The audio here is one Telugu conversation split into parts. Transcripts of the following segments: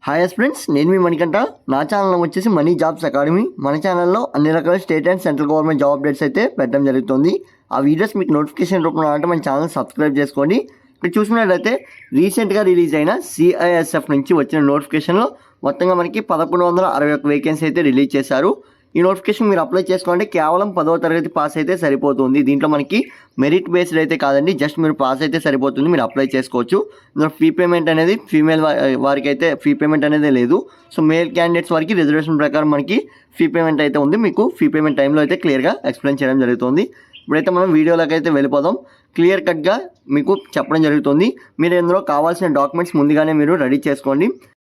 హాయ్ ఫ్రెండ్స్, నేను మీ మణికంఠ. నా ఛానల్ వచ్చేసి మనీ జాబ్స్ అకాడమీ. మన ఛానల్లో అన్ని రకాల state and central government job updates అయితే పెట్టడం జరుగుతుంది. ఆ వీడియోస్ మీకు నోటిఫికేషన్ రూపంలో అంటే మన ఛానల్ సబ్స్క్రైబ్ చేసుకోండి. ఇక్కడ చూసుకున్నట్లయితే రీసెంట్గా రిలీజ్ అయిన CISF నుంచి వచ్చిన నోటిఫికేషన్లో మొత్తంగా మనకి 1161 వేకెన్సీ అయితే రిలీజ్ చేశారు. ఈ నోటిఫికేషన్ మీరు అప్లై చేసుకోవాలంటే కేవలం 10వ తరగతి పాస్ అయితే సరిపోతుంది. దీంట్లో మనకి మెరిట్ బేస్డ్ అయితే కాదండి, జస్ట్ మీరు పాస్ అయితే సరిపోతుంది, మీరు అప్లై చేసుకోవచ్చు. ఇందులో ఫీ పేమెంట్ అనేది ఫీమేల్ వారికి అయితే ఫీ పేమెంట్ అనేది లేదు. సో మేల్ క్యాండిడేట్స్ వారికి రిజర్వేషన్ ప్రకారం మనకి ఫీ పేమెంట్ అయితే ఉంది. మీకు ఫీ పేమెంట్ టైంలో అయితే క్లియర్గా ఎక్స్ప్లెయిన్ చేయడం జరుగుతుంది. ఇప్పుడైతే మనం వీడియోలోకి అయితే వెళ్ళిపోదాం. క్లియర్ కట్గా మీకు చెప్పడం జరుగుతుంది. మీరు ఇందులో కావాల్సిన డాక్యుమెంట్స్ ముందుగానే మీరు రెడీ చేసుకోండి.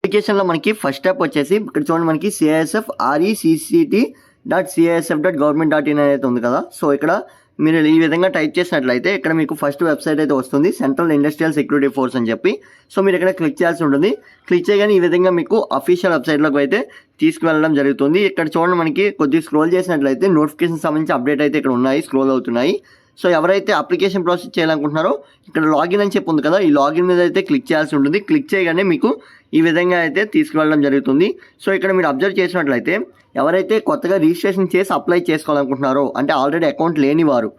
అప్లికేషన్లో మనకి ఫస్ట్ స్టెప్ వచ్చేసి ఇక్కడ చూడండి, మనకి CISF recct.cisf.government.in అనేది ఉంది కదా. సో ఇక్కడ మీరు ఈ విధంగా టైప్ చేసినట్లయితే ఇక్కడ మీకు ఫస్ట్ వెబ్సైట్ అయితే వస్తుంది, సెంట్రల్ ఇండస్ట్రియల్ సెక్యూరిటీ ఫోర్స్ అని చెప్పి. సో మీరు ఇక్కడ క్లిక్ చేయాల్సి ఉంటుంది. క్లిక్ చేయగానే ఈ విధంగా మీకు అఫీషియల్ వెబ్సైట్లోకి అయితే తీసుకువెళ్ళడం జరుగుతుంది. ఇక్కడ చూడండి, మనకి కొద్దిగా స్క్రోల్ చేసినట్లయితే నోటిఫికేషన్ సంబంధించి అప్డేట్ అయితే ఇక్కడ ఉన్నాయి, స్క్రోల్ అవుతున్నాయి. సో ఎవరైతే అప్లికేషన్ ప్రాసెస్ చేయాలనుకుంటున్నారో ఇక్కడ లాగిన్ అని చెప్పి ఉంది కదా, ఈ లాగిన్ మీద అయితే క్లిక్ చేయాల్సి ఉంటుంది. క్లిక్ చేయగానే మీకు ఈ విధంగా అయితే తీసుకువెళ్ళడం జరుగుతుంది. సో ఇక్కడ మీరు అబ్జర్వ్ చేసినట్లయితే ఎవరైతే కొత్తగా రిజిస్ట్రేషన్ చేసి అప్లై చేసుకోవాలనుకుంటున్నారో, అంటే ఆల్రెడీ అకౌంట్ లేని వారు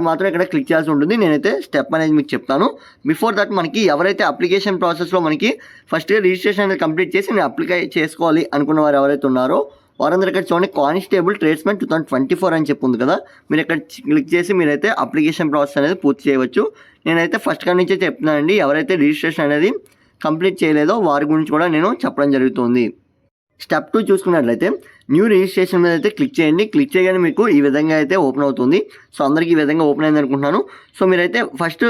మాత్రం ఇక్కడ క్లిక్ చేయాల్సి ఉంటుంది. నేనైతే స్టెప్ అనేది మీకు చెప్తాను. బిఫోర్ దట్ మనకి ఎవరైతే అప్లికేషన్ ప్రాసెస్లో మనకి ఫస్ట్గా రిజిస్ట్రేషన్ అనేది కంప్లీట్ చేసి నేను అప్లై చేసుకోవాలి అనుకున్న వారు ఎవరైతే ఉన్నారో వారందరూ ఇక్కడ చూడండి, కానిస్టేబుల్ ట్రేడ్స్మెన్ 2024 అని చెప్పి ఉంది కదా. మీరు ఇక్కడ క్లిక్ చేసి మీరైతే అప్లికేషన్ ప్రాసెస్ అనేది పూర్తి చేయవచ్చు. నేనైతే ఫస్ట్ కాడి నుంచే చెప్తున్నానండి, ఎవరైతే రిజిస్ట్రేషన్ అనేది కంప్లీట్ చేయలేదో వారి గురించి కూడా నేను చెప్పడం జరుగుతుంది. స్టెప్ 2 చూసుకున్నట్లయితే న్యూ రిజిస్ట్రేషన్ మీద అయితే క్లిక్ చేయండి. క్లిక్ చేయగానే మీకు ఈ విధంగా అయితే ఓపెన్ అవుతుంది. సో అందరికీ ఈ విధంగా ఓపెన్ అయింది అనుకుంటున్నాను. సో మీరైతే ఫస్ట్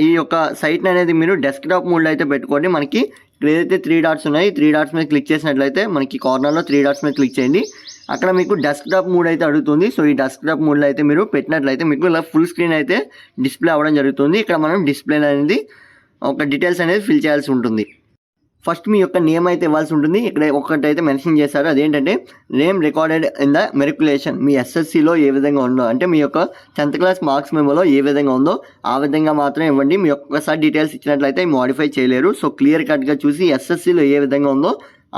ఈ యొక్క సైట్ని అనేది మీరు డెస్క్టాప్ మోడ్లో అయితే పెట్టుకోండి. మనకి ఇక్కడ ఏదైతే 3 డాట్స్ ఉన్నాయి, 3 డాట్స్ మీద క్లిక్ చేసినట్లయితే మనకి కార్నర్లో 3 డాట్స్ మీద క్లిక్ చేయండి. అక్కడ మీకు డెస్క్టాప్ మోడ్ అయితే అడుగుతుంది. సో ఈ డెస్క్టాప్ మోడ్లో అయితే మీరు పెట్టినట్లయితే మీకు ఇలా ఫుల్ స్క్రీన్ అయితే డిస్ప్లే అవ్వడం జరుగుతుంది. ఇక్కడ మనం డిస్ప్లే అనేది ఒక డీటెయిల్స్ అనేది ఫిల్ చేయాల్సి ఉంటుంది. ఫస్ట్ మీ యొక్క నేమ్ అయితే ఇవ్వాల్సి ఉంటుంది. ఇక్కడ ఒకటైతే మెన్షన్ చేశారు, అదేంటంటే నేమ్ రికార్డెడ్ ఇన్ ద మెరికులేషన్. మీ SSCలో ఏ విధంగా ఉందో, అంటే మీ యొక్క 10th క్లాస్ మార్క్స్ మెమోలో ఏ విధంగా ఉందో ఆ విధంగా మాత్రమే ఇవ్వండి. మీ ఒక్కసారి డీటెయిల్స్ ఇచ్చినట్లయితే మోడిఫై చేయలేరు. సో క్లియర్ కట్గా చూసి SSCలో ఏ విధంగా ఉందో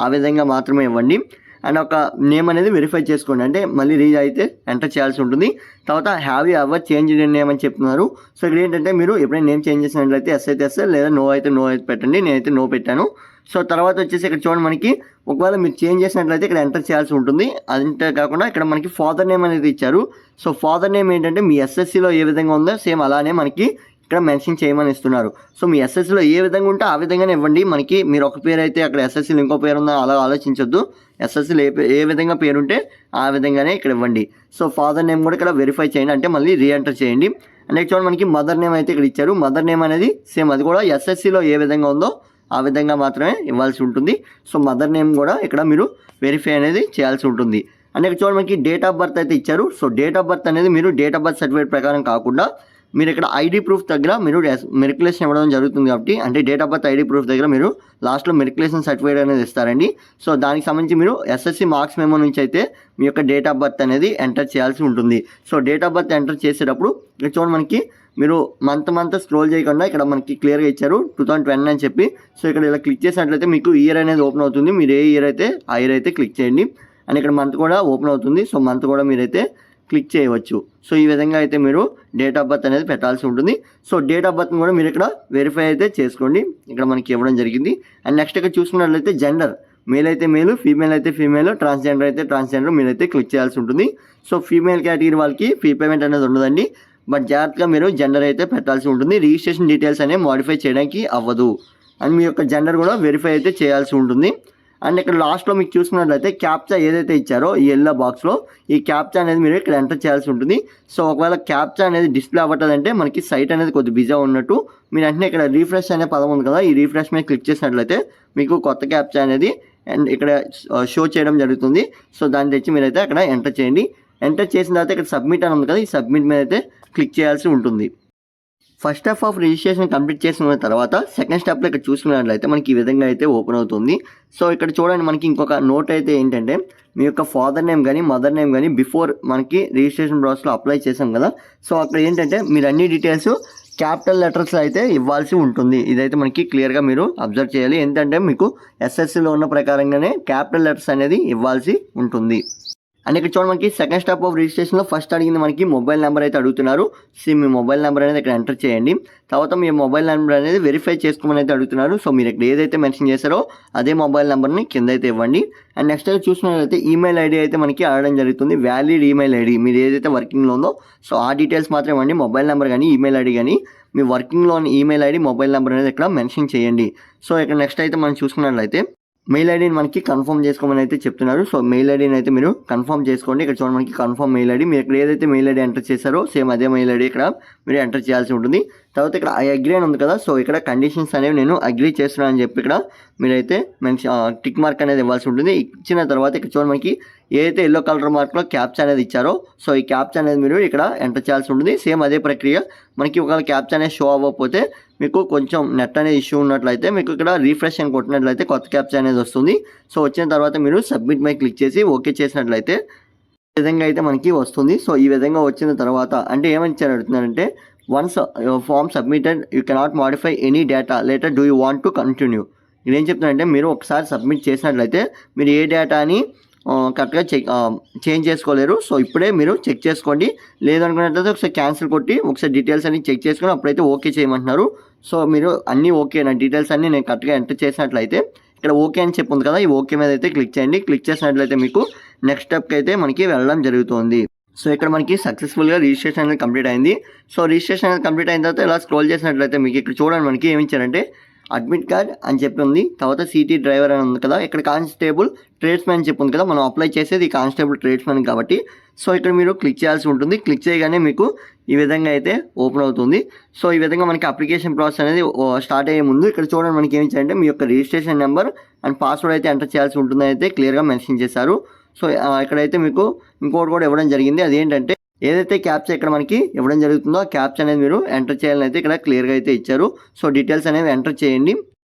ఆ విధంగా మాత్రమే ఇవ్వండి. అండ్ ఒక నేమ్ అనేది వెరిఫై చేసుకోండి, అంటే మళ్ళీ అయితే ఎంటర్ చేయాల్సి ఉంటుంది. తర్వాత have you ever change name అని చెప్తున్నారు. సో ఇక్కడ ఏంటంటే మీరు ఎప్పుడైనా నేమ్ చేంజ్ చేసినట్లయితే ఎస్ అయితే ఎస్, లేదా నో అయితే నో అయితే పెట్టండి. నేనైతే నో పెట్టాను. సో తర్వాత వచ్చేసి ఇక్కడ చూడండి, మనకి ఒకవేళ మీరు చేంజ్ చేసినట్లయితే ఇక్కడ ఎంటర్ చేయాల్సి ఉంటుంది. అంతే కాకుండా ఇక్కడ మనకి ఫాదర్ నేమ్ అనేది ఇచ్చారు. సో ఫాదర్ నేమ్ ఏంటంటే మీ SSCలో ఏ విధంగా ఉందో సేమ్ అలానే మనకి ఇక్కడ మెన్షన్ చేయమని ఇస్తున్నారు. సో మీ SSCలో ఏ విధంగా ఉంటే ఆ విధంగానే ఇవ్వండి. మనకి మీరు ఒక పేరు అయితే అక్కడ SSCలో ఇంకో పేరు ఉందో అలా ఆలోచించొద్దు. SSCలో ఏ విధంగా పేరుంటే ఆ విధంగానే ఇక్కడ ఇవ్వండి. సో ఫాదర్ నేమ్ కూడా ఇక్కడ వెరిఫై చేయండి, అంటే మళ్ళీ రీఎంటర్ చేయండి. నెక్స్ట్ చూడండి, మనకి మదర్ నేమ్ అయితే ఇక్కడ ఇచ్చారు. మదర్ నేమ్ అనేది సేమ్ అది కూడా SSCలో ఏ విధంగా ఉందో ఆ విధంగా మాత్రమే ఇవ్వాల్సి ఉంటుంది. సో మదర్ నేమ్ కూడా ఇక్కడ మీరు వెరిఫై అనేది చేయాల్సి ఉంటుంది. అండ్ ఇక్కడ చూడండి, మనకి డేట్ ఆఫ్ బర్త్ అయితే ఇచ్చారు. సో డేట్ ఆఫ్ బర్త్ అనేది మీరు డేట్ ఆఫ్ బర్త్ సర్టిఫికేట్ ప్రకారం కాకుండా మీరు ఇక్కడ ID ప్రూఫ్ దగ్గర మీరు మెరికులేషన్ ఇవ్వడం జరుగుతుంది. కాబట్టి అంటే date of birth ID proof దగ్గర మీరు లాస్ట్లో మెరికులేషన్ సర్టిఫికేట్ అనేది ఇస్తారండి. సో దానికి సంబంధించి మీరు SSC మార్క్స్ మెమో నుంచి అయితే మీ యొక్క డేట్ ఆఫ్ బర్త్ అనేది ఎంటర్ చేయాల్సి ఉంటుంది. So date of birth enter చేసేటప్పుడు ఇక్కడ చూడండి, మనకి మీరు మంత్ స్క్రోల్ చేయకుండా ఇక్కడ మనకి క్లియర్గా ఇచ్చారు 2020 అని చెప్పి. సో ఇక్కడ ఇలా క్లిక్ చేసినట్లయితే మీకు ఇయర్ అనేది ఓపెన్ అవుతుంది. మీరు ఏ ఇయర్ అయితే ఆ ఇయర్ అయితే క్లిక్ చేయండి. అండ్ ఇక్కడ మంత్ కూడా ఓపెన్ అవుతుంది. సో మంత్ కూడా మీరైతే క్లిక్ చేయవచ్చు. సో ఈ విధంగా అయితే మీరు డేట్ ఆఫ్ బర్త్ అనేది పెట్టాల్సి ఉంటుంది. సో డేట్ ఆఫ్ బర్త్ని కూడా మీరు ఇక్కడ వెరిఫై అయితే చేసుకోండి, ఇక్కడ మనకి ఇవ్వడం జరిగింది. అండ్ నెక్స్ట్ ఇక్కడ చూసుకున్నట్లయితే జెండర్, మేల్ అయితే మేలు, ఫీమేల్ అయితే ఫీమేల్, ట్రాన్స్జెండర్ అయితే ట్రాన్స్జెండర్ మీరైతే క్లిక్ చేయాల్సి ఉంటుంది. సో ఫీమేల్ కేటగిరీ వాళ్ళకి ఫీ పేమెంట్ అనేది ఉండదండి, బట్ జాగ్రత్తగా మీరు జెండర్ అయితే పెట్టాల్సి ఉంటుంది. రిజిస్ట్రేషన్ డీటెయిల్స్ అనేవి మోడిఫై చేయడానికి అవ్వదు. అండ్ మీ యొక్క జెండర్ కూడా వెరిఫై అయితే చేయాల్సి ఉంటుంది. అండ్ ఇక్కడ లాస్ట్లో మీకు చూసుకున్నట్లయితే క్యాప్చా ఏదైతే ఇచ్చారో ఈ ఎల్లో బాక్స్లో ఈ క్యాప్చా అనేది మీరు ఇక్కడ ఎంటర్ చేయాల్సి ఉంటుంది. సో ఒకవేళ క్యాప్చా అనేది డిస్ప్లే అవ్వట్లేదంటే మనకి సైట్ అనేది కొద్దిగా బిజీ ఉన్నట్టు. మీరు వెంటనే ఇక్కడ రీఫ్రెష్ అనే పదం ఉంది కదా, ఈ రీఫ్రెష్ మీద క్లిక్ చేసినట్లయితే మీకు కొత్త క్యాప్చా అనేది అండ్ ఇక్కడ షో చేయడం జరుగుతుంది. సో దాన్ని తెచ్చి మీరైతే అక్కడ ఎంటర్ చేయండి. ఎంటర్ చేసిన తర్వాత ఇక్కడ సబ్మిట్ అని ఉంది కదా, ఈ సబ్మిట్ మీద అయితే క్లిక్ చేయాల్సి ఉంటుంది. First step of registration complete చేసిన తర్వాత సెకండ్ స్టెప్లో ఇక్కడ చూసుకున్నట్లయితే మనకి ఈ విధంగా అయితే ఓపెన్ అవుతుంది. సో ఇక్కడ చూడండి, మనకి ఇంకొక నోట్ అయితే ఏంటంటే మీ యొక్క ఫాదర్ నేమ్ కానీ మదర్ నేమ్ కానీ బిఫోర్ మనకి రిజిస్ట్రేషన్ ప్రాసెస్లో అప్లై చేసాం కదా. సో అక్కడ ఏంటంటే మీరు అన్ని డీటెయిల్స్ క్యాపిటల్ లెటర్స్ అయితే ఇవ్వాల్సి ఉంటుంది. ఇదైతే మనకి క్లియర్గా మీరు అబ్జర్వ్ చేయాలి. ఏంటంటే మీకు ఎస్ఎస్సిలో ఉన్న ప్రకారంగానే క్యాపిటల్ లెటర్స్ అనేది ఇవ్వాల్సి ఉంటుంది. అండ్ ఇక్కడ చూడండి మనకి సెకండ్ స్టెప్ ఆఫ్ రిజిస్ట్రేషన్లో ఫస్ట్ అడిగింది మనకి మొబైల్ నెంబర్ అయితే అడుగుతున్నారు. మీ మొబైల్ నెంబర్ అనేది ఇక్కడ ఎంటర్ చేయండి. తర్వాత మీ మొబైల్ నెంబర్ అనేది వెరిఫై చేసుకోమని అయితే అడుగుతున్నారు. సో మీరు ఇక్కడ ఏదైతే మెన్షన్ చేశారో అదే మొబైల్ నెంబర్ని కింద అయితే ఇవ్వండి. అండ్ నెక్స్ట్ అయితే చూసినట్లయితే ఈమెయిల్ ఐడి అయితే మనకి అడగడం జరుగుతుంది. వ్యాలిడ్ ఈమెయిల్ ఐడి మీరు ఏదైతే వర్కింగ్లో ఉందో సో ఆ డీటెయిల్స్ మాత్రం ఇవ్వండి. మొబైల్ నెంబర్ కానీ ఈమెయిల్ ఐడి కానీ మీ వర్కింగ్లో ఉన్న ఈమెయిల్ ఐడి మొబైల్ నెంబర్ అనేది ఇక్కడ మెన్షన్ చేయండి. సో ఇక్కడ నెక్స్ట్ అయితే మనం చూసుకున్నట్లయితే మెయిల్ ఐడిని మనకి కన్ఫర్మ్ చేసుకోమని అయితే చెప్తున్నారు. సో మెయిల్ ఐడిని అయితే మీరు కన్ఫర్మ్ చేసుకోండి. ఇక్కడ చూడండి మనకి కన్ఫర్మ్ మెయిల్ ఐడి మీరు ఇక్కడ ఏదైతే మెయిల్ ఐడి ఎంటర్ చేశారో సేమ్ అదే మెయిల్ ఐడి ఇక్కడ మీరు ఎంటర్ చేయాల్సి ఉంటుంది. తర్వాత ఇక్కడ ఐ అగ్రీ అని ఉంది కదా, సో ఇక్కడ కండిషన్స్ అనేవి నేను అగ్రీ చేస్తున్నాను అని చెప్పి ఇక్కడ మీరైతే మెన్షన్ టిక్ మార్క్ అనేది ఇవ్వాల్సి ఉంటుంది. ఇచ్చిన తర్వాత ఇక్కడ చూడండి మనకి ఏదైతే ఎల్లో కలర్ మార్క్లో క్యాప్చా అనేది ఇచ్చారో సో ఈ క్యాప్చా అనేది మీరు ఇక్కడ ఎంటర్ చేయాల్సి ఉంటుంది. సేమ్ అదే ప్రక్రియ మనకి ఒకవేళ క్యాప్చా అనేది షో అవ్వకపోతే మీకు కొంచెం నెట్ అనేది ఇష్యూ ఉన్నట్లయితే మీకు ఇక్కడ రీఫ్రెష్ అని కొట్టినట్లయితే కొత్త క్యాప్చా అనేది వస్తుంది. సో వచ్చిన తర్వాత మీరు సబ్మిట్ మీద క్లిక్ చేసి ఓకే చేసినట్లయితే ఈ విధంగా అయితే మనకి వస్తుంది. సో ఈ విధంగా వచ్చిన తర్వాత అంటే ఏమని ఇచ్చారు అడుగుతున్నారంటే once form submitted you cannot modify any data later do you want to continue. ఇదేం చెప్తున్నారంటే మీరు ఒకసారి సబ్మిట్ చేసినట్లయితే మీరు ఏ డేటాని కరెక్ట్గా చేంజ్ చేసుకోలేరు. సో ఇప్పుడే మీరు చెక్ చేసుకోండి. లేదనుకున్నట్లయితే ఒకసారి క్యాన్సిల్ కొట్టి ఒకసారి డీటెయిల్స్ అన్ని చెక్ చేసుకొని అప్పుడైతే ఓకే చేయమంటున్నారు. సో మీరు అన్నీ ఓకే నా డీటెయిల్స్ అన్నీ నేను కరెక్ట్గా ఎంటర్ చేసినట్లయితే ఇక్కడ ఓకే అని చెప్పి ఉంది కదా, ఈ ఓకే మీద అయితే క్లిక్ చేయండి. క్లిక్ చేసినట్లయితే మీకు నెక్స్ట్ స్టెప్కి అయితే మనకి వెళ్ళడం జరుగుతుంది. సో ఇక్కడ మనకి సక్సెస్ఫుల్గా రిజిస్ట్రేషన్ అనేది కంప్లీట్ అయింది. సో రిజిస్ట్రేషన్ అనేది కంప్లీట్ అయిన తర్వాత ఇలా స్క్రోల్ చేసినట్లయితే మీకు ఇక్కడ చూడండి మనకి ఏమి ఇచ్చారంటే అడ్మిట్ కార్డ్ అని చెప్పి ఉంది. తర్వాత సిటీ డ్రైవర్ అని ఉంది కదా, ఇక్కడ కానిస్టేబుల్ ట్రేడ్స్మెన్ అని చెప్పి ఉంది కదా, మనం అప్లై చేసేది కానిస్టేబుల్ ట్రేడ్స్మెన్ కాబట్టి సో ఇక్కడ మీరు క్లిక్ చేయాల్సి ఉంటుంది. క్లిక్ చేయగానే మీకు ఈ విధంగా అయితే ఓపెన్ అవుతుంది. సో ఈ విధంగా మనకి అప్లికేషన్ ప్రాసెస్ అనేది స్టార్ట్ అయ్యే ముందు ఇక్కడ చూడండి మనకి ఏమి ఇచ్చారంటే మీ యొక్క రిజిస్ట్రేషన్ నెంబర్ అండ్ పాస్వర్డ్ అయితే ఎంటర్ చేయాల్సి ఉంటుంది అయితే క్లియర్గా మెన్షన్ చేశారు. సో ఇక్కడైతే మీకు ఇంకోటి కూడా ఇవ్వడం జరిగింది. అదేంటంటే ఏదైతే క్యాప్చా ఇక్కడ మనకి ఇవ్వడం జరుగుతుందో ఆ క్యాప్చా అనేది మీరు ఎంటర్ చేయాలని అయితే ఇక్కడ క్లియర్గా అయితే ఇచ్చారు. సో డీటెయిల్స్ అనేవి ఎంటర్ చేయండి.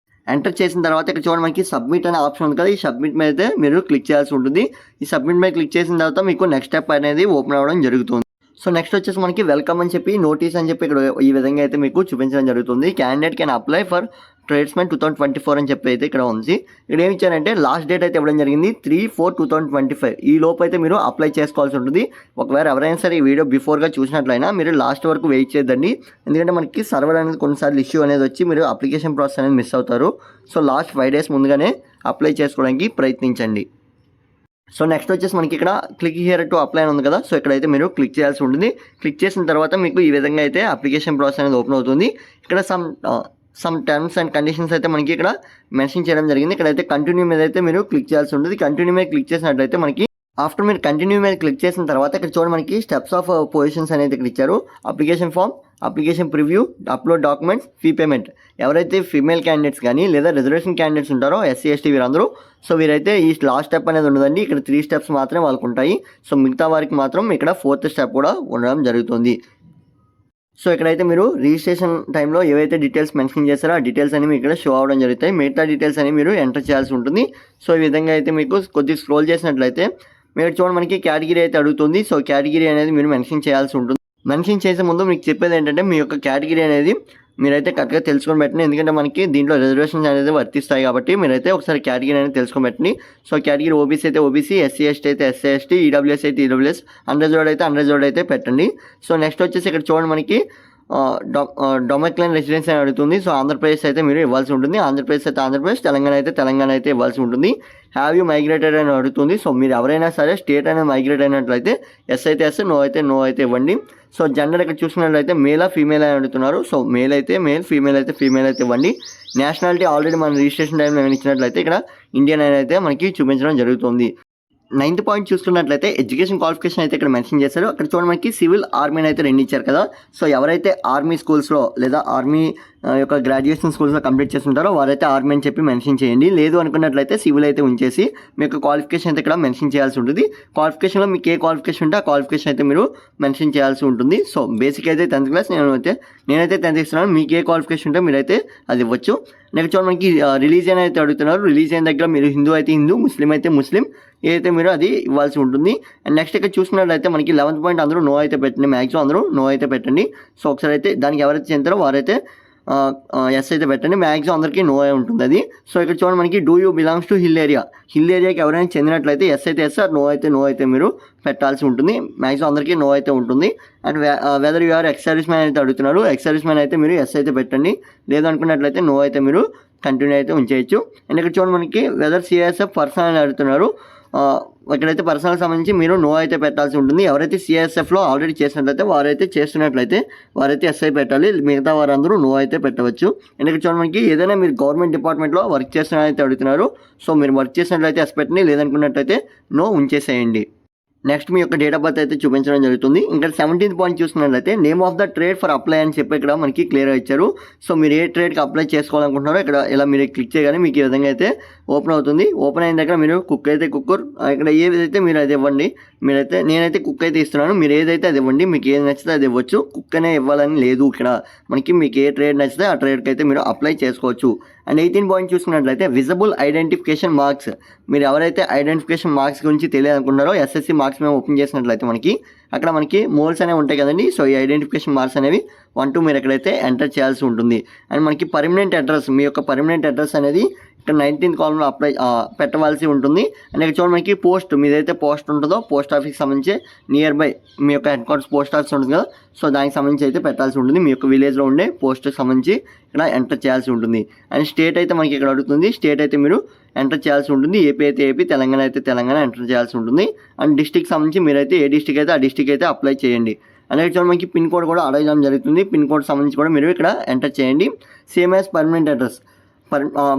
ఎంటర్ చేసిన తర్వాత ఇక్కడ చూడండి మనకి సబ్మిట్ అనే ఆప్షన్ ఉంది కదా, ఈ సబ్మిట్ మీద అయితే మీరు క్లిక్ చేయాల్సి ఉంటుంది. ఈ సబ్మిట్ మీద క్లిక్ చేసిన తర్వాత మీకు నెక్స్ట్ స్టెప్ అనేది ఓపెన్ అవ్వడం జరుగుతుంది. సో నెక్స్ట్ వచ్చేసి మనకి వెల్కమ్ అని చెప్పి నోటీస్ అని చెప్పి ఇక్కడ ఈ విధంగా అయితే మీకు చూపించడం జరుగుతుంది. Candidate can apply for tradesmen 2024 అని చెప్పి అయితే ఇక్కడ ఉంది. ఇక్కడ ఏమి ఇచ్చారంటే లాస్ట్ డేట్ అయితే ఇవ్వడం జరిగింది 3/4/2025. ఈ లోపు అయితే మీరు అప్లై చేసుకోవాల్సి ఉంటుంది. ఒకవేళ ఎవరైనా సరే ఈ వీడియో బిఫోర్గా చూసినట్లయినా మీరు లాస్ట్ వరకు వెయిట్ చేయొద్దండి. ఎందుకంటే మనకి సర్వర్ అనేది కొన్నిసార్లు ఇష్యూ అనేది వచ్చి మీరు అప్లికేషన్ ప్రాసెస్ అనేది మిస్ అవుతారు. సో లాస్ట్ 5 days ముందుగానే అప్లై చేసుకోవడానికి ప్రయత్నించండి. సో నెక్స్ట్ వచ్చేసి మనకి ఇక్కడ క్లిక్ హియర్ టు అప్లై ఉంది కదా, సో ఇక్కడైతే మీరు క్లిక్ చేయాల్సి ఉంటుంది. క్లిక్ చేసిన తర్వాత మీకు ఈ విధంగా అయితే అప్లికేషన్ ప్రాసెస్ అనేది ఓపెన్ అవుతుంది. ఇక్కడ సమ్ టర్మ్స్ అండ్ కండిషన్స్ అయితే మనకి ఇక్కడ మెన్షన్ చేయడం జరిగింది. ఇక్కడైతే కంటిన్యూ మీద అయితే మీరు క్లిక్ చేయాల్సి ఉంటుంది. కంటిన్యూ మీద క్లిక్ చేసినట్లయితే మనకి ఆఫ్టర్ మీరు కంటిన్యూ మీద క్లిక్ చేసిన తర్వాత ఇక్కడ చూడండి మనకి స్టెప్స్ ఆఫ్ పొజిషన్స్ అనేది ఇక్కడ ఇచ్చారు. Application form, application preview, upload documents, fee payment. ఎవరైతే ఫీమేల్ క్యాండిడేట్స్ కానీ లేదా రిజర్వేషన్ క్యాండిడేట్స్ ఉంటారో ఎస్సీ ఎస్టీ వీరందరూ సో వీరైతే ఈ లాస్ట్ స్టెప్ అనేది ఉండదండి. ఇక్కడ 3 steps మాత్రమే వాళ్ళకు ఉంటాయి. సో మిగతా వారికి మాత్రం ఇక్కడ 4th step కూడా ఉండడం జరుగుతుంది. సో ఇక్కడైతే మీరు రిజిస్ట్రేషన్ టైంలో ఏవైతే డీటెయిల్స్ మెన్షన్ చేస్తారో ఆ డీటెయిల్స్ అనేవి ఇక్కడ షో అవ్వడం జరుగుతాయి. మిగతా డీటెయిల్స్ అనేవి మీరు ఎంటర్ చేయాల్సి ఉంటుంది. సో ఈ విధంగా అయితే మీకు కొద్దిగా స్క్రోల్ చేసినట్లయితే మీరు చూడండి మనకి కేటగిరీ అయితే అడుగుతుంది. సో కేటగిరీ అనేది మీరు మెన్షన్ చేయాల్సి ఉంటుంది. మెన్షన్ చేసే ముందు మీకు చెప్పేది ఏంటంటే మీ యొక్క కేటగిరీ అనేది మీరైతే కరెక్ట్గా తెలుసుకొని పెట్టండి. ఎందుకంటే మనకి దీంట్లో రిజర్వేషన్స్ అనేది వర్తిస్తాయి కాబట్టి మీరైతే ఒకసారి కేటగిరీ అనేది తెలుసుకొని పెట్టండి. సో కేటగిరీ ఓబీసీ అయితే ఓబీసీ, ఎస్సీ ఎస్టీ అయితే ఎస్సీ ఎస్టీ, ఈడబ్ల్యూఎస్ అయితే ఈడబ్ల్యూఎస్, అన్రిజర్వ్డ్ అయితే పెట్టండి. సో నెక్స్ట్ వచ్చేసి ఇక్కడ చూడండి మనకి డొమెక్లైన్ రెసిడెన్స్ అని అడుగుతుంది. సో ఆంధ్రప్రదేశ్ అయితే మీరు ఇవ్వాల్సి ఉంటుంది. ఆంధ్రప్రదేశ్ అయితే ఆంధ్రప్రదేశ్, తెలంగాణ అయితే ఇవ్వాల్సి ఉంటుంది. హ్యావ్ యూ మైగ్రేటెడ్ అని అడుగుతుంది. సో మీరు ఎవరైనా సరే స్టేట్ అనేది మైగ్రేట్ అయినట్లయితే ఎస్ అయితే ఎస్, నో అయితే ఇవ్వండి. సో జెండర్ ఇక్కడ చూసినట్లయితే మేలా ఫీమేల్ అని అడుగుతున్నారు. సో మేల్ అయితే మేల్, ఫీమేల్ అయితే ఇవ్వండి. నేషనాలిటీ ఆల్రెడీ మన రిజిస్ట్రేషన్ టైంలో ఏమైనా ఇచ్చినట్లయితే ఇక్కడ ఇండియన్ అయితే మనకి చూపించడం జరుగుతుంది. 9th పాయింట్ చూసుకున్నట్లయితే ఎడ్యుకేషన్ క్వాలిఫికేషన్ అయితే ఇక్కడ మెన్షన్ చేశారు. అక్కడ చూడండి మనకి సివిల్, ఆర్మీని అయితే 2 ఇచ్చారు కదా. సో ఎవరైతే ఆర్మీ స్కూల్స్లో లేదా ఆర్మీ యొక్క గ్రాడ్యుయేషన్ స్కూల్స్లో కంప్లీట్ చేస్తుంటారో వారైతే ఆర్మీ అని చెప్పి మెన్షన్ చేయండి. లేదు అనుకున్నట్లయితే సివిల్ అయితే ఉంచేసి మీ యొక్క క్వాలిఫికేషన్ అయితే ఇక్కడ మెన్షన్ చేయాల్సి ఉంటుంది. క్వాలిఫికేషన్లో మీకు ఏ క్వాలిఫికేషన్ ఉంటే ఆ క్వాలిఫికేషన్ అయితే మీరు మెన్షన్ చేయాల్సి ఉంటుంది. సో బేసిక్ అయితే 10th క్లాస్, నేనైతే 10th ఇస్తున్నాను. మీకు ఏ క్వాలిఫికేషన్ ఉంటే మీరైతే అది ఇవ్వచ్చు. నెక్స్ట్ మనకి రిలీజియన్ అయితే అడుగుతున్నారు. రిలీజియన్ దగ్గర మీరు హిందూ అయితే హిందూ, ముస్లిం అయితే ముస్లిం, ఏదైతే మీరు అది ఇవ్వాల్సి ఉంటుంది. అండ్ నెక్స్ట్ ఇక్కడ చూసుకున్నట్లయితే మనకి 11th పాయింట్ అందరూ నో అయితే పెట్టండి. మ్యాక్సిమం అందరూ నో అయితే పెట్టండి. సో ఒకసారి అయితే దానికి ఎవరైతే చెందుతారో వారైతే ఎస్ అయితే పెట్టండి. మ్యాక్సిమం అందరికీ నో అయి ఉంటుంది అది. సో ఇక్కడ చూడండి మనకి do you belongs to hill ఏరియాకి ఎవరైనా చెందినట్లయితే ఎస్ అయితే ఎస్, నో అయితే మీరు పెట్టాల్సి ఉంటుంది. మ్యాక్సిమం అందరికీ నో అయితే ఉంటుంది. And whether you are ex service man అయితే అడుగుతున్నారు. ఎక్స్ సర్వీస్ మ్యాన్ అయితే మీరు ఎస్ అయితే పెట్టండి. లేదు అనుకున్నట్లయితే నో అయితే మీరు కంటిన్యూ అయితే ఉంచేయచ్చు. అండ్ ఇక్కడ చూడండి మనకి వెదర్ సిఎస్ఎఫ్ పర్సన్ అని అడుగుతున్నారు. ఇక్కడైతే పర్సనల్ సంబంధించి మీరు నో అయితే పెట్టాల్సి ఉంటుంది. ఎవరైతే సిఎస్ఎఫ్లో ఆల్రెడీ చేసినట్లయితే వారైతే ఎస్ఐ పెట్టాలి. మిగతా వారందరూ నో అయితే పెట్టవచ్చు. ఎందుకంటే చూడండి మనకి ఏదైనా మీరు గవర్నమెంట్ డిపార్ట్మెంట్లో వర్క్ చేస్తున్నట్లయితే అడుగుతున్నారు. సో మీరు వర్క్ చేసినట్లయితే ఎస్ పెట్టండి, లేదనుకున్నట్లయితే నో ఉంచేసేయండి. నెక్స్ట్ మీ యొక్క డేట్ ఆఫ్ బర్త్ అయితే చూపించడం జరుగుతుంది. ఇంకా 17th పాయింట్ చూసుకున్నట్లయితే name of the trade for apply అని చెప్పి ఇక్కడ మనకి క్లియర్గా ఇచ్చారు. సో మీరు ఏ ట్రేడ్కి అప్లై చేసుకోవాలనుకుంటున్నారో ఇక్కడ ఇలా మీరు క్లిక్ చేయగానే మీకు ఈ విధంగా అయితే ఓపెన్ అవుతుంది. ఓపెన్ అయిన దగ్గర మీరు కుక్ అయితే కుక్కర్, ఇక్కడ ఏదైతే మీరు అది ఇవ్వండి. నేనైతే కుక్ అయితే ఇస్తున్నాను. మీరు ఏదైతే అది ఇవ్వండి. మీకు ఏది నచ్చితే అది ఇవ్వచ్చు. కుక్ అనే ఇవ్వాలని లేదు. ఇక్కడ మనకి మీకు ఏ ట్రేడ్ నచ్చితే ఆ ట్రేడ్కి అయితే మీరు అప్లై చేసుకోవచ్చు. అండ్ 18 పాయింట్ చూసుకున్నట్లయితే విజిబుల్ ఐడెంటిఫికేషన్ మార్క్స్. మీరు ఎవరైతే ఐడెంటిఫికేషన్ మార్క్స్ గురించి తెలియాలనుకుంటున్నారో ఎస్ఎస్సి మార్క్స్ మేము ఓపెన్ చేసినట్లయితే అక్కడ మనకి మోల్స్ అనేవి ఉంటాయి కదండి. సో ఈ ఐడెంటిఫికేషన్ మార్క్స్ అనేవి 1 2 మీరు ఎక్కడైతే ఎంటర్ చేయాల్సి ఉంటుంది. అండ్ మనకి పర్మనెంట్ అడ్రస్, మీ యొక్క పర్మనెంట్ అడ్రస్ అనేది ఇక్కడ 19th కాలంలో అప్లై పెట్టవలసి ఉంటుంది. అండ్ ఇక్కడ చూడండి మనకి పోస్ట్, మీదైతే పోస్ట్ ఉంటుందో పోస్ట్ ఆఫీస్కి సంబంధించి నియర్ బై మీ యొక్క హెడ్ క్వార్టర్స్ పోస్ట్ ఆఫీస్ ఉంటుంది కదా. సో దానికి సంబంధించి అయితే పెట్టాల్సి ఉంటుంది. మీ యొక్క విలేజ్లో ఉండే పోస్ట్కి సంబంధించి ఇక్కడ ఎంటర్ చేయాల్సి ఉంటుంది. అండ్ స్టేట్ అయితే మనకి ఇక్కడ అడుగుతుంది. స్టేట్ అయితే మీరు ఎంటర్ చేయాల్సి ఉంటుంది. ఏపీ అయితే ఏపీ, తెలంగాణ అయితే తెలంగాణ ఎంటర్ చేయాల్సి ఉంటుంది. అండ్ డిస్టిక్ సంబంధించి మీరైతే ఏ డిస్టిక్ అయితే ఆ డిస్టిక్ అయితే అప్లై చేయండి. అలాగే చూడండి మనకి పిన్ కోడ్ కూడా అడగడం జరుగుతుంది. పిన్ కోడ్ సంబంధించి కూడా మీరు ఇక్కడ ఎంటర్ చేయండి. సేమ్ యాజ్ పర్మనెంట్ అడ్రస్,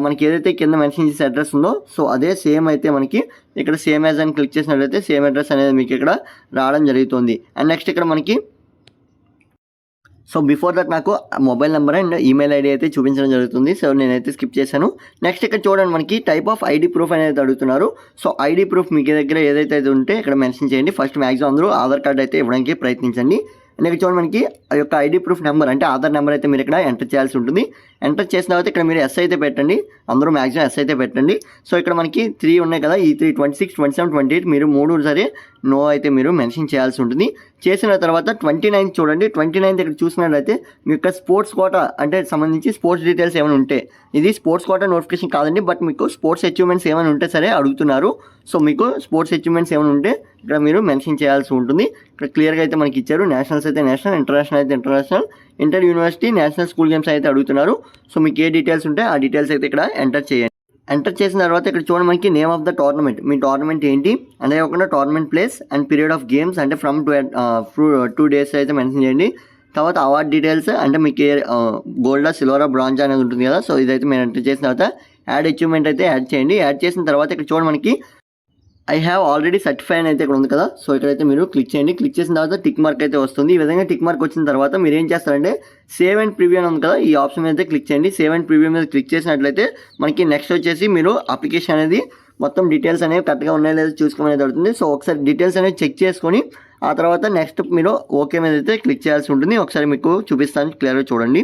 మనకి ఏదైతే కింద మెన్షన్ చేసే అడ్రస్ ఉందో సో అదే సేమ్ అయితే మనకి ఇక్కడ సేమ్ యాజ్ అని క్లిక్ చేసినట్లయితే సేమ్ అడ్రస్ అనేది మీకు ఇక్కడ రావడం జరుగుతుంది. అండ్ నెక్స్ట్ ఇక్కడ మనకి సో బిఫోర్ దట్ నాకు mobile number and email ID అయితే చూపించడం జరుగుతుంది. సో నేనైతే స్కిప్ చేశాను. నెక్స్ట్ ఇక్కడ చూడండి మనకి టైప్ ఆఫ్ ఐడి ప్రూఫ్ అనేది అడుగుతున్నారు. సో ఐడి ప్రూఫ్ మీకు దగ్గర ఏదైతే ఉంటే ఇక్కడ మెన్షన్ చేయండి. ఫస్ట్ మ్యాక్సిమం అందరూ ఆధార్ కార్డ్ అయితే ఇవ్వడానికి ప్రయత్నించండి. అండ్ ఇక్కడ చూడండి మనకి ఆ యొక్క ఐడి ప్రూఫ్ నెంబర్ అంటే ఆధార్ నెంబర్ అయితే మీరు ఇక్కడ ఎంటర్ చేయాల్సి ఉంటుంది. ఎంటర్ చేసిన తర్వాత ఇక్కడ మీరు ఎస్ అయితే పెట్టండి. అందరూ మ్యాక్సిమం ఎస్ అయితే పెట్టండి. సో ఇక్కడ మనకి 3 ఉన్నాయి కదా, ఈ 3 26 27 28 మీరు 3 సరే నో అయితే మీరు మెన్షన్ చేయాల్సి ఉంటుంది. చేసిన తర్వాత 29 చూడండి. 29 ఇక్కడ చూసినట్లయితే మీ యొక్క స్పోర్ట్స్ కోటా అంటే సంబంధించి స్పోర్ట్స్ డీటెయిల్స్ ఏమైనా ఉంటే, ఇది స్పోర్ట్స్ కోటా నోటిఫికేషన్ కాదండి, బట్ మీకు స్పోర్ట్స్ అచీవ్మెంట్స్ ఏమైనా ఉంటే సరే అడుగుతున్నారు. సో మీకు స్పోర్ట్స్ అచీవ్మెంట్స్ ఏమైనా ఉంటే ఇక్కడ మీరు మెన్షన్ చేయాల్సి ఉంటుంది. ఇక్కడ క్లియర్గా అయితే మనకి ఇచ్చారు. నేషనల్స్ అయితే నేషనల్, ఇంటర్నేషనల్ అయితే international, inter university, national school games అయితే అడుగుతున్నారు. సో మీకు ఏ డీటెయిల్స్ ఉంటే ఆ డీటెయిల్స్ అయితే ఇక్కడ ఎంటర్ చేయండి. ఎంటర్ చేసిన తర్వాత ఇక్కడ చూడండి మనకి name of the tournament, me tournament ఏంటి అదే కాకుండా tournament place and period of games అంటే ఫ్రమ్ 2 days అయితే మెన్షన్ చేయండి. తర్వాత అవార్డ్ డీటెయిల్స్ అంటే మీకు గోల్డా, సిల్వరా, బ్రాంజ్ అనేది ఉంటుంది కదా. సో ఇదైతే మీరు ఎంటర్ చేసిన తర్వాత యాడ్ అచీవ్మెంట్ అయితే యాడ్ చేయండి. యాడ్ చేసిన తర్వాత ఇక్కడ చూడండి మనకి ఐ హ్యావ్ ఆల్రెడీ సర్టిఫైడ్ అయితే ఇక్కడ ఉంది కదా. సో ఇక్కడైతే మీరు క్లిక్ చేయండి. క్లిక్ చేసిన తర్వాత టిక్ మార్క్ అయితే వస్తుంది. ఈ విధంగా టిక్ మార్క్ వచ్చిన తర్వాత మీరు ఏం చేస్తారంటే సేవ్ అండ్ ప్రివ్యూ అని ఉంది కదా, ఈ ఆప్షన్ అయితే క్లిక్ చేయండి. సేవ్ అండ్ ప్రివ్యూ మీద క్లిక్ చేసినట్లయితే మనకి నెక్స్ట్ వచ్చేసి మీరు అప్లికేషన్ అనేది మొత్తం డీటెయిల్స్ అనేవి కరెక్ట్గా ఉన్నాయో లేదో చూసుకోమనేది జరుగుతుంది. సో ఒకసారి డీటెయిల్స్ అనేవి చెక్ చేసుకొని ఆ తర్వాత నెక్స్ట్ మీరు ఓకే మీద అయితే క్లిక్ చేయాల్సి ఉంటుంది. ఒకసారి మీకు చూపిస్తాను, క్లియర్గా చూడండి.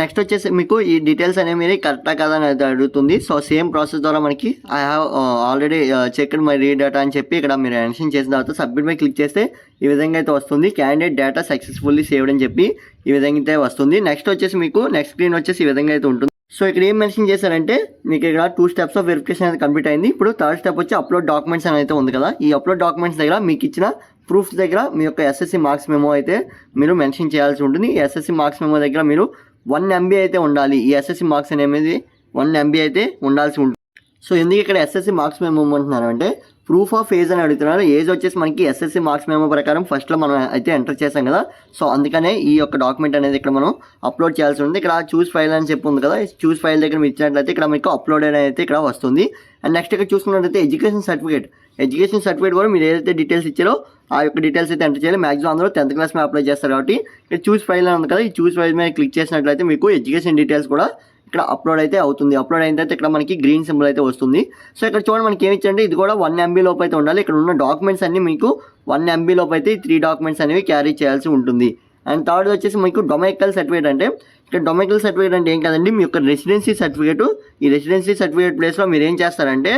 నెక్స్ట్ వచ్చేసి మీకు ఈ డీటెయిల్స్ అనేవి మీరు కరెక్టా కదా అని అయితే అడుగుతుంది. సో సేమ్ ప్రాసెస్ ద్వారా మనకి I have already checked my re data అని చెప్పి ఇక్కడ మీరు మెన్షన్ చేసిన తర్వాత సబ్మిట్ మీద క్లిక్ చేస్తే ఈ విధంగా అయితే వస్తుంది. క్యాండిడేట్ డేటా సక్సెస్ఫుల్లీ సేవ్డ్ అని చెప్పి ఈ విధంగా అయితే వస్తుంది. నెక్స్ట్ వచ్చేసి మీకు నెక్స్ట్ స్క్రీన్ వచ్చేసి ఈ విధంగా అయితే ఉంటుంది. సో ఇక్కడ ఏం మెన్షన్ చేశారంటే మీకు ఇక్కడ 2 steps ఆఫ్ వెరిఫికేషన్ అనేది కంప్లీట్ అయింది. ఇప్పుడు 3rd స్టెప్ వచ్చి అప్లోడ్ డాక్యుమెంట్స్ అని అయితే ఉంది కదా. ఈ అప్లోడ్ డాక్యుమెంట్స్ దగ్గర మీకు ఇచ్చిన ప్రూఫ్స్ దగ్గర మీ యొక్క ఎస్ఎస్సి మార్క్స్ మెమో అయితే మీరు మెన్షన్ చేయాల్సి ఉంటుంది. ఈ ఎస్ఎస్సి మార్క్స్ మెమో దగ్గర మీరు 1 MB అయితే ఉండాలి. ఈ ఎస్ఎస్సి మార్క్స్ అనేది 1 MB అయితే ఉండాల్సి ఉంటుంది. సో ఎందుకు ఇక్కడ ఎస్ఎస్సి మార్క్స్ మేము అంటున్నారు అంటే ప్రూఫ్ ఆఫ్ ఏజ్ అని అడుగుతున్నారు. ఏజ్ వచ్చేసి మనకి ఎస్ఎస్సి మార్క్స్ మెమో ప్రకారం ఫస్ట్లో మనం అయితే ఎంటర్ చేసాం కదా, సో అందుకనే ఈ యొక్క డాక్యుమెంట్ అనేది ఇక్కడ మనం అప్లోడ్ చేయాల్సి ఉంది. ఇక్కడ చూస్ ఫైల్ అని చెప్పి ఉంది కదా, చూస్ ఫైల్ దగ్గర మీరు ఇచ్చినట్లయితే ఇక్కడ మీకు అప్లోడెడ్ అయితే ఇక్కడ వస్తుంది. అండ్ నెక్స్ట్ ఇక్కడ చూసుకున్నట్లయితే ఎడ్యుకేషన్ సర్టిఫికేట్ కూడా మీరు ఏదైతే డీటెయిల్స్ ఇచ్చారో ఆ యొక్క డీటెయిల్స్ అయితే ఎంటర్ చేయాలి. మాక్సిమం అందరూ 10th క్లాస్ మీద అప్లై చేస్తారు కాబట్టి ఇక్కడ చూస్ ఫైల్ అని ఉంది కదా, ఈ చూస్ ఫైల్ మీద క్లిక్ చేసినట్లయితే మీకు ఎడ్యుకేషన్ డీటెయిల్స్ కూడా ఇక్కడ అప్లోడ్ అయితే అవుతుంది. అప్లోడ్ అయిన తర్వాత ఇక్కడ మనకి గ్రీన్ సింబల్ అయితే వస్తుంది. సో ఇక్కడ చూడండి మనకి ఏమి ఇచ్చారంటే ఇది కూడా 1 MB లోపు అయితే ఉండాలి. ఇక్కడ ఉన్న డాక్యుమెంట్స్ అన్ని మీకు 1 MB లోపు అయితే 3 డాక్యుమెంట్స్ అనేవి క్యారీ చేయాల్సి ఉంటుంది. అండ్ థర్డ్ వచ్చేసి మీకు డొమెస్టికల్ సర్టిఫికేట్ అంటే ఇక్కడ డొమెస్టికల్ సర్టిఫికేట్ అంటే ఏం కాదండి, మీ యొక్క రెసిడెన్సీ సర్టిఫికేట్. ఈ రెసిడెన్సీ సర్టిఫికేట్ ప్లేస్లో మీరు ఏం చేస్తారంటే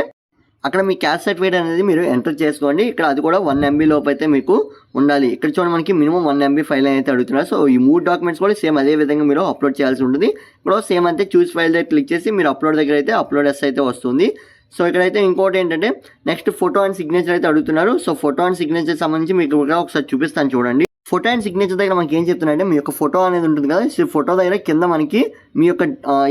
అక్కడ మీ క్యాస్ట్ సర్టిఫికేట్ అనేది మీరు ఎంటర్ చేసుకోండి. ఇక్కడ అది కూడా 1 MB లోపు అయితే మీకు ఉండాలి. ఇక్కడ చూడండి మనకి మినిమం 1 MB ఫైల్ అయితే అడుగుతున్నారు. సో ఈ 3 డాక్యుమెంట్స్ కూడా సేమ్ అదే విధంగా మీరు అప్లోడ్ చేయాల్సి ఉంటుంది. ఇప్పుడు సేమ్ అంతే చూస్ ఫైల్ దగ్గర క్లిక్ చేసి మీరు అప్లోడ్ దగ్గర అయితే అప్లోడ్ అయితే వస్తుంది. సో ఇక్కడైతే ఇంకోటి ఏంటంటే నెక్స్ట్ ఫోటో అండ్ సిగ్నేచర్ అయితే అడుగుతున్నారు. సో ఫోటో అండ్ సిగ్నేచర్ సంబంధించి మీకు ఒకసారి చూపిస్తాను చూడండి. ఫోటో అండ్ సిగ్నేచర్ దగ్గర మనకి ఏం చెప్తున్నారంటే మీ యొక్క ఫోటో అనేది ఉంటుంది కదా, సో ఫోటో దగ్గర కింద మనకి మీ యొక్క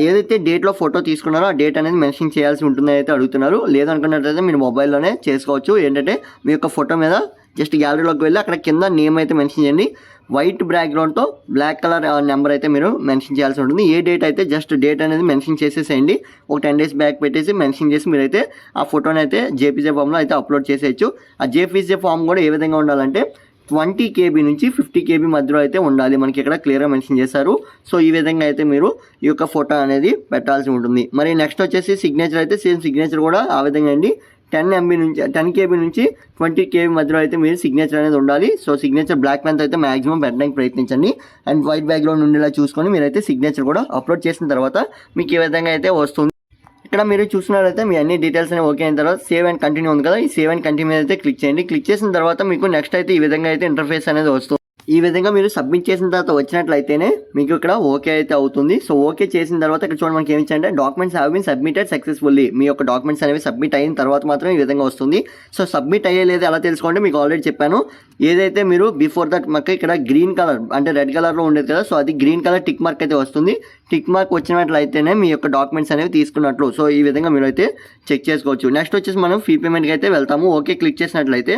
ఏదైతే డేట్లో ఫోటో తీసుకున్నారో ఆ డేట్ అనేది మెన్షన్ చేయాల్సి ఉంటుంది అయితే అడుగుతున్నారు. లేదనుకున్నట్లయితే మీరు మొబైల్లోనే చేసుకోవచ్చు. ఏంటంటే మీ యొక్క ఫోటో మీద జస్ట్ గ్యాలరీలోకి వెళ్ళి అక్కడ కింద నేమ్ అయితే మెన్షన్ చేయండి. వైట్ బ్యాక్గ్రౌండ్తో బ్లాక్ కలర్ నెంబర్ అయితే మీరు మెన్షన్ చేయాల్సి ఉంటుంది. ఏ డేట్ అయితే జస్ట్ డేట్ అనేది మెన్షన్ చేసేసేయండి. ఒక 10 days బ్యాక్ పెట్టేసి మెన్షన్ చేసి మీరైతే ఆ ఫోటోని అయితే జేపీజే ఫామ్లో అయితే అప్లోడ్ చేసేయచ్చు. ఆ జేపీజే ఫామ్ కూడా ఏ విధంగా ఉండాలంటే 20 KB నుంచి 50 KB మధ్యలో అయితే ఉండాలి. మనకి ఇక్కడ క్లియర్గా మెన్షన్ చేశారు. సో ఈ విధంగా అయితే మీరు ఈ యొక్క ఫోటో అనేది పెట్టాల్సి ఉంటుంది. మరి నెక్స్ట్ వచ్చేసి సిగ్నేచర్ అయితే సేమ్ సిగ్నేచర్ కూడా ఆ విధంగా అండి 10 KB నుంచి 20 KB మధ్యలో అయితే మీరు సిగ్నేచర్ అనేది ఉండాలి. సో సిగ్నేచర్ బ్లాక్ పెన్తో అయితే మాక్సిమం పెట్టడానికి ప్రయత్నించండి. అండ్ వైట్ బ్యాక్గ్రౌండ్ ఉండేలా చూసుకొని మీరైతే సిగ్నేచర్ కూడా అప్లోడ్ చేసిన తర్వాత మీకు ఏ విధంగా అయితే వస్తుంది. ఇక్కడ మీరు చూసినట్లయితే మీ అన్ని డీటెయిల్స్ అనేవి ఓకే అయిన తర్వాత సేవ్ అండ్ కంటిన్యూ ఉంది కదా, ఈ సేవ్ అండ్ కంటిన్యూ మీద అయితే క్లిక్ చేయండి. క్లిక్ చేసిన తర్వాత మీకు నెక్స్ట్ అయితే ఈ విధంగా అయితే ఇంటర్ఫేస్ అనేది వస్తుంది. ఈ విధంగా మీరు సబ్మిట్ చేసిన తర్వాత వచ్చినట్లయితేనే మీకు ఇక్కడ ఓకే అయితే అవుతుంది. సో ఓకే చేసిన తర్వాత ఇక్కడ చూడండి మనకి ఏమి ఇచ్చారంటే documents have been submitted successfully. మీ యొక్క డాక్యుమెంట్స్ అనేవి సబ్మిట్ అయిన తర్వాత మాత్రం ఈ విధంగా వస్తుంది. సో సబ్మిట్ అయ్యేలేదు ఎలా తెలుసుకోండి, మీకు ఆల్రెడీ చెప్పాను. ఏదైతే మీరు బిఫోర్ దట్ మాకు ఇక్కడ గ్రీన్ కలర్ అంటే రెడ్ కలర్లో ఉండేది కదా, సో అది గ్రీన్ కలర్ టిక్ మార్క్ అయితే వస్తుంది. టిక్ మార్క్ వచ్చినట్లయితేనే మీ యొక్క డాక్యుమెంట్స్ అనేవి తీసుకున్నట్లు. సో ఈ విధంగా మీరు అయితే చెక్ చేసుకోవచ్చు. నెక్స్ట్ వచ్చేసి మనం ఫీ పేమెంట్కి అయితే వెళ్తాము. ఓకే క్లిక్ చేసినట్లయితే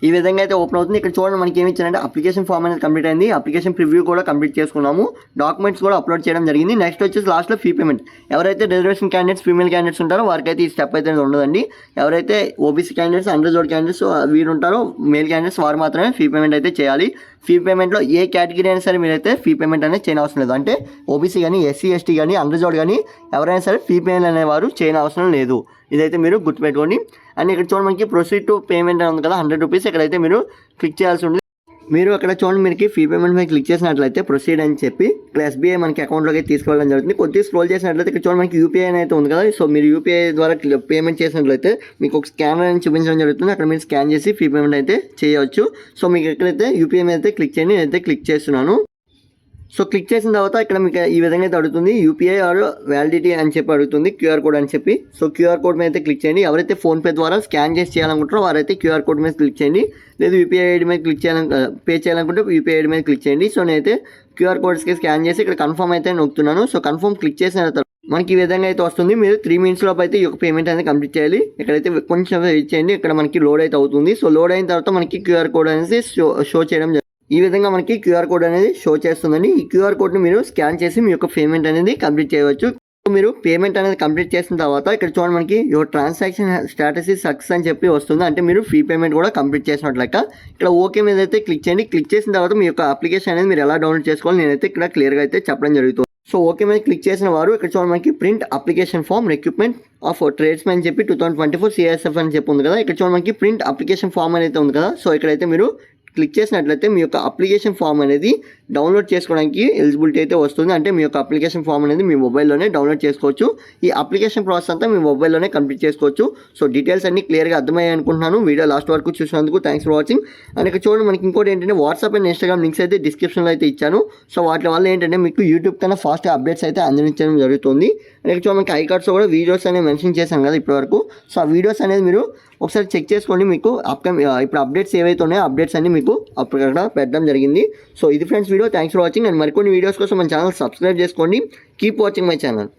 ఈ విధంగా అయితే ఓపెన్ అవుతుంది. ఇక్కడ చూడండి మనకి ఏమి ఇచ్చారంటే అప్లికేషన్ ఫామ్ అనేది కంప్లీట్ అయింది. అప్లికేషన్ ప్రివ్యూ కూడా కంప్లీట్ చేసుకున్నాము. డాక్యుమెంట్స్ కూడా అప్లోడ్ చేయడం జరిగింది. నెక్స్ట్ వచ్చేసి లాస్ట్లో ఫీ పేమెంట్. ఎవరైతే రిజర్వేషన్ క్యాండిడేట్స్ ఫీమేల్ క్యాండిడేట్స్ ఉంటారో వారికి అయితే ఈ స్టెప్ అయితే ఉండదండి. ఎవరైతే ఓబీసీ క్యాండిడేట్స్ అండర్రిజర్వ్డ్ క్యాండిడేట్స్ వీరు ఉంటారో మేల్ క్యాండిడేట్స్ వారు మాత్రమే ఫీ పేమెంట్ అయితే చేయాలి. ఫీ పేమెంట్లో ఏ కేటగిరీ అయినా సరే మీరైతే ఫీ పేమెంట్ అనేది చేయని అవసరం లేదు. అంటే ఓబీసీ కానీ ఎస్సీ ఎస్టీ కానీ అండర్రిజర్వ్డ్ కానీ ఎవరైనా సరే ఫీ పేమెంట్ అనేవారు చేయని అవసరం లేదు. ఇదైతే మీరు గుర్తుపెట్టుకోండి. అండ్ ఇక్కడ చూడండి మనకి ప్రొసీడ్ టు పేమెంట్ అని ఉంది కదా, 100 రూపీస్. ఇక్కడైతే మీరు క్లిక్ చేయాల్సి ఉంటుంది. మీరు అక్కడ చూడండి మీకు ఫీ పేమెంట్ మీద క్లిక్ చేసినట్లయితే ప్రొసీడ్ అని చెప్పి ఇక్కడ ఎస్బీఐ మనకి అకౌంట్లోకి తీసుకెళ్ళడం జరుగుతుంది. కొద్దిగా స్క్రోల్ చేసినట్లయితే ఇక్కడ చూడండి మనకి యూపీఐ అయితే ఉంది కదా, సో మీరు యూపీఐ ద్వారా పేమెంట్ చేసినట్లయితే మీకు ఒక స్కానర్ అని చూపించడం జరుగుతుంది. అక్కడ మీరు స్కాన్ చేసి ఫీ పేమెంట్ అయితే చేయవచ్చు. సో మీకు ఎక్కడైతే యూపీఐ మీద అయితే క్లిక్ చేయండి. నేనైతే క్లిక్ చేస్తున్నాను. సో క్లిక్ చేసిన తర్వాత ఇక్కడ మీకు ఈ విధంగా అయితే అడుగుతుంది యూపీఐ ఆర్ వ్యాలిడిటీ అని చెప్పి అడుగుతుంది, క్యూఆర్ కోడ్ అని చెప్పి. సో క్యూఆర్ కోడ్ మీద అయితే క్లిక్ చేయండి. ఎవరైతే ఫోన్పే ద్వారా స్కాన్ చేసి చేయాలనుకుంటారో వారైతే క్యూఆర్ కోడ్ మీద క్లిక్ చేయండి. లేదు యూపీఐ ఐడి మీద క్లిక్ పే చేయాలనుకుంటే యూపీఐ ఐడి మీద క్లిక్ చేయండి. సో నేనైతే క్యూఆర్ కోడ్స్కి స్కాన్ చేసి ఇక్కడ కన్ఫర్మ్ అయితే నొక్కుతున్నాను. సో కన్ఫర్మ్ క్లిక్ చేసిన తర్వాత మనకి ఈ విధంగా అయితే వస్తుంది. మీరు 3 minutes లోపు అయితే ఈ యొక్క పేమెంట్ అనేది కంప్లీట్ చేయాలి. ఇక్కడైతే కొంచెం వెయిట్ చేయండి. ఇక్కడ మనకి లోడ్ అయితే అవుతుంది. సో లోడ్ అయిన తర్వాత మనకి క్యూఆర్ కోడ్ అనేది షో చేయడం జరుగుతుంది. ఈ విధంగా మనకి క్యూఆర్ కోడ్ అనేది షో చేస్తుందండి. ఈ క్యూఆర్ కోడ్ని మీరు స్కాన్ చేసి మీ యొక్క పేమెంట్ అనేది కంప్లీట్ చేయవచ్చు. మీరు పేమెంట్ అనేది కంప్లీట్ చేసిన తర్వాత ఇక్కడ చూడండి మనకి your transaction status is success అని చెప్పి వస్తుంది. అంటే మీరు ఫీ పేమెంట్ కూడా కంప్లీట్ చేసినట్లు లెక్క. ఇక్కడ ఓకే మీద అయితే క్లిక్ చేయండి. క్లిక్ చేసిన తర్వాత మీ యొక్క అప్లికేషన్ అనేది మీరు ఎలా డౌన్లోడ్ చేసుకోవాలి నేనైతే ఇక్కడ క్లియర్గా అయితే చెప్పడం జరుగుతుంది. సో ఓకే మీద క్లిక్ చేసిన వారు ఇక్కడ చూడండి మనకి print application form recruitment of tradesmen అని చెప్పి 2024 CSF అని చెప్పి ఉంది కదా. ఇక్కడ చూడండి మనకి ప్రింట్ అప్లికేషన్ ఫామ్ అనేది ఉంది కదా. సో ఇక్కడైతే మీరు క్లిక్ చేసినట్లయితే మీ యొక్క అప్లికేషన్ ఫామ్ అనేది డౌన్లోడ్ చేసుకోవడానికి ఎలిజిబిలిటీ అయితే వస్తుంది. అంటే మీ యొక్క అప్లికేషన్ ఫామ్ అనేది మీ మొబైల్లోనే డౌన్లోడ్ చేసుకోవచ్చు. ఈ అప్లికేషన్ ప్రాసెస్ అంతా మీ మొబైల్లోనే కంప్లీట్ చేసుకోవచ్చు. సో డీటెయిల్స్ అన్ని క్లియర్గా అర్థమయ్యాయి అనుకుంటున్నాను. వీడియో లాస్ట్ వరకు చూసినందుకు థ్యాంక్స్ ఫర్ వాచింగ్. అండ్ ఇక్కడ చూడండి మనకి ఇంకోటి ఏంటంటే వాట్సాప్ అండ్ ఇన్స్టాగ్రామ్ లింక్స్ అయితే డిస్క్రిప్షన్లో అయితే ఇచ్చాను. సో వాటి వల్ల ఏంటంటే మీకు యూట్యూబ్ కన్నా ఫాస్ట్గా అప్డేట్స్ అయితే అందించడం జరుగుతుంది. అండ్ ఇక్కడ చూడండి మనకి ఐకార్డ్స్ కూడా వీడియోస్ అనేవి మెన్షన్ చేశాం కదా ఇప్పటివరకు. సో ఆ వీడియోస్ అనేది మీరు ఒకసారి చెక్ చేసుకోండి. మీకు ఇప్పుడు అప్డేట్స్ ఏవైతే ఉన్నాయో అప్డేట్స్ అన్ని మీకు అక్కడ పెట్టడం జరిగింది. సో ఇది friends video. Thanks for watching. And మరికొన్ని వీడియోస్ కోసం మన ఛానల్ సబ్స్క్రైబ్ చేసుకోండి. Keep watching my channel.